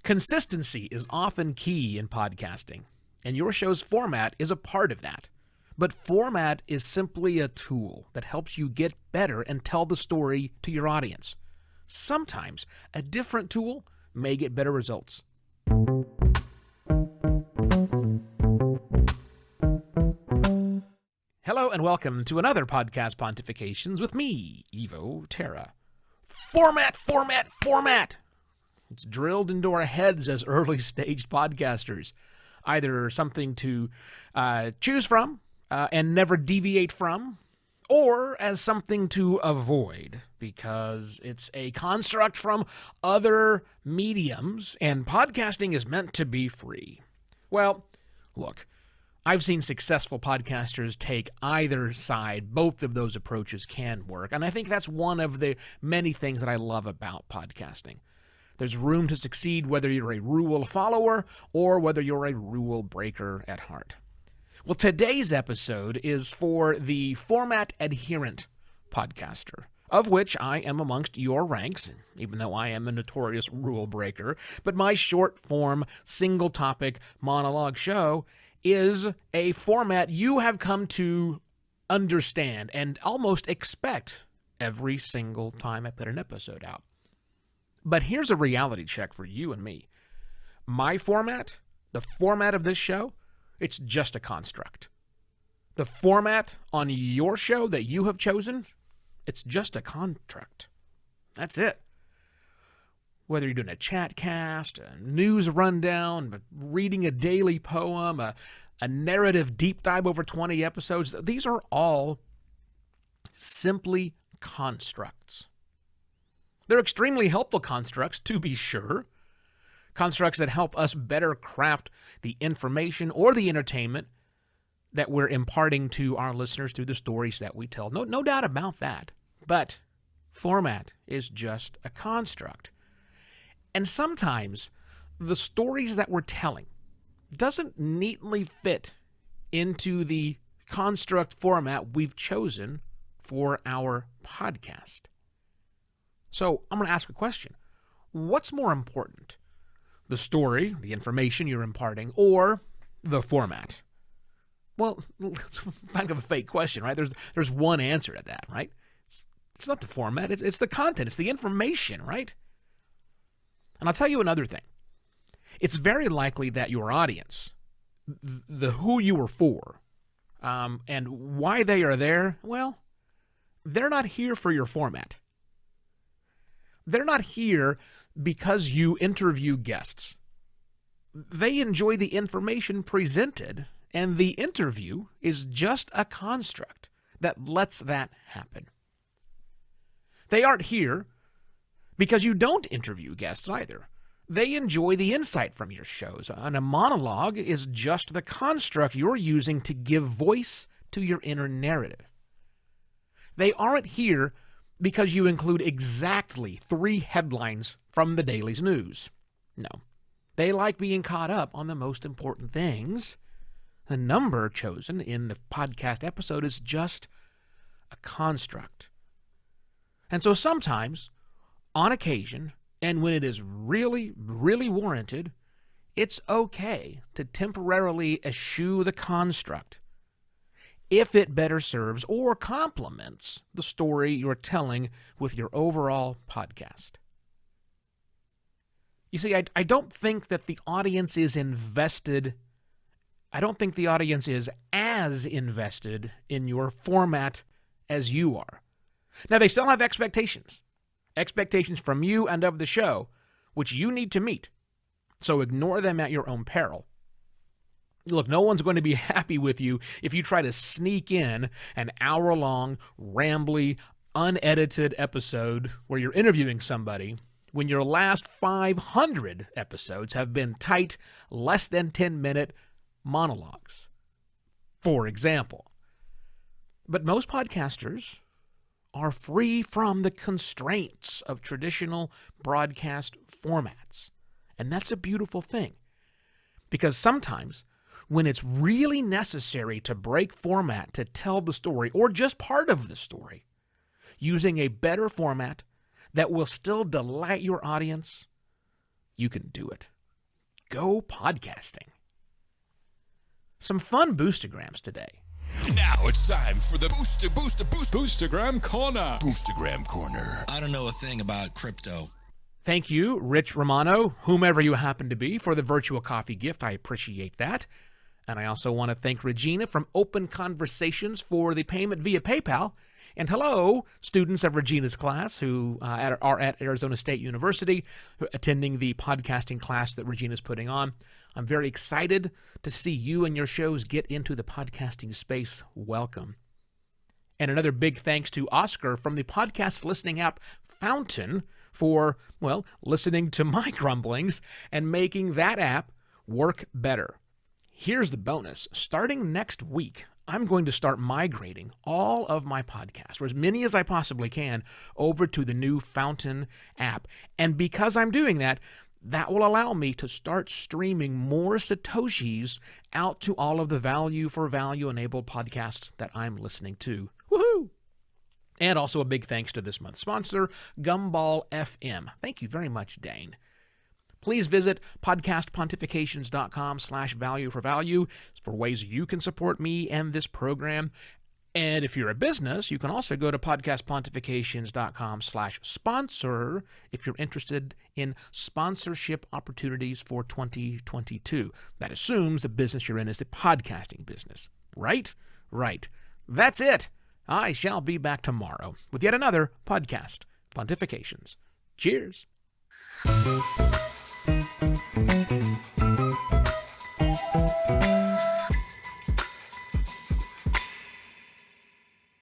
Consistency is often key in podcasting, and your show's format is a part of that. But format is simply a tool that helps you get better and tell the story to your audience. Sometimes a different tool may get better results. Hello and welcome to another Podcast Pontifications with me, Evo Terra. Format, format, format! It's drilled into our heads as early-stage podcasters. Either something to choose from and never deviate from, or as something to avoid because it's a construct from other mediums, and podcasting is meant to be free. Well, look, I've seen successful podcasters take either side. Both of those approaches can work, and I think that's one of the many things that I love about podcasting. There's room to succeed whether you're a rule follower or whether you're a rule breaker at heart. Well, today's episode is for the format adherent podcaster, of which I am amongst your ranks, even though I am a notorious rule breaker. But my short-form, single-topic monologue show is a format you have come to understand and almost expect every single time I put an episode out. But here's a reality check for you and me. My format, the format of this show, it's just a construct. The format on your show that you have chosen, it's just a construct. That's it. Whether you're doing a chat cast, a news rundown, reading a daily poem, a narrative deep dive over 20 episodes, these are all simply constructs. They're extremely helpful constructs, to be sure. Constructs that help us better craft the information or the entertainment that we're imparting to our listeners through the stories that we tell. No doubt about that. But format is just a construct. And sometimes the stories that we're telling doesn't neatly fit into the construct format we've chosen for our podcast. So I'm going to ask a question. What's more important? The story, the information you're imparting, or the format? Well, it's kind of a fake question, right? There's one answer to that, right? It's not the format, it's the content, it's the information, right? And I'll tell you another thing. It's very likely that your audience, the who you were for, and why they are there, well, they're not here for your format. They're not here because you interview guests. They enjoy the information presented, and the interview is just a construct that lets that happen. They aren't here because you don't interview guests either. They enjoy the insight from your shows, and a monologue is just the construct you're using to give voice to your inner narrative. They aren't here because you include exactly 3 headlines from the day's news. No. They like being caught up on the most important things. The number chosen in the podcast episode is just a construct. And so sometimes, on occasion, and when it is really, really warranted, it's okay to temporarily eschew the construct if it better serves or complements the story you're telling with your overall podcast. You see, I don't think that the audience is invested. I don't think the audience is as invested in your format as you are. Now, they still have expectations from you and of the show, which you need to meet. So ignore them at your own peril. Look, no one's going to be happy with you if you try to sneak in an hour-long, rambly, unedited episode where you're interviewing somebody when your last 500 episodes have been tight, less than 10-minute monologues, for example. But most podcasters are free from the constraints of traditional broadcast formats. And that's a beautiful thing. Because sometimes, when it's really necessary to break format to tell the story, or just part of the story, using a better format that will still delight your audience, you can do it. Go podcasting. Some fun boostograms today. Now it's time for the Boostergram Corner. Boostergram Corner. I don't know a thing about crypto. Thank you, Rich Romano, whomever you happen to be, for the virtual coffee gift. I appreciate that. And I also want to thank Regina from Open Conversations for the payment via PayPal. And hello, students of Regina's class who are at Arizona State University, attending the podcasting class that Regina's putting on. I'm very excited to see you and your shows get into the podcasting space. Welcome. And another big thanks to Oscar from the podcast listening app Fountain for, well, listening to my grumblings and making that app work better. Here's the bonus. Starting next week, I'm going to start migrating all of my podcasts, or as many as I possibly can, over to the new Fountain app. And because I'm doing that, that will allow me to start streaming more Satoshis out to all of the value for value enabled podcasts that I'm listening to. Woohoo! And also a big thanks to this month's sponsor, Gumball FM. Thank you very much, Dane. Please visit podcastpontifications.com/value for value for ways you can support me and this program. And if you're a business, you can also go to podcastpontifications.com/sponsor if you're interested in sponsorship opportunities for 2022. That assumes the business you're in is the podcasting business, right? Right. That's it. I shall be back tomorrow with yet another Podcast Pontifications. Cheers.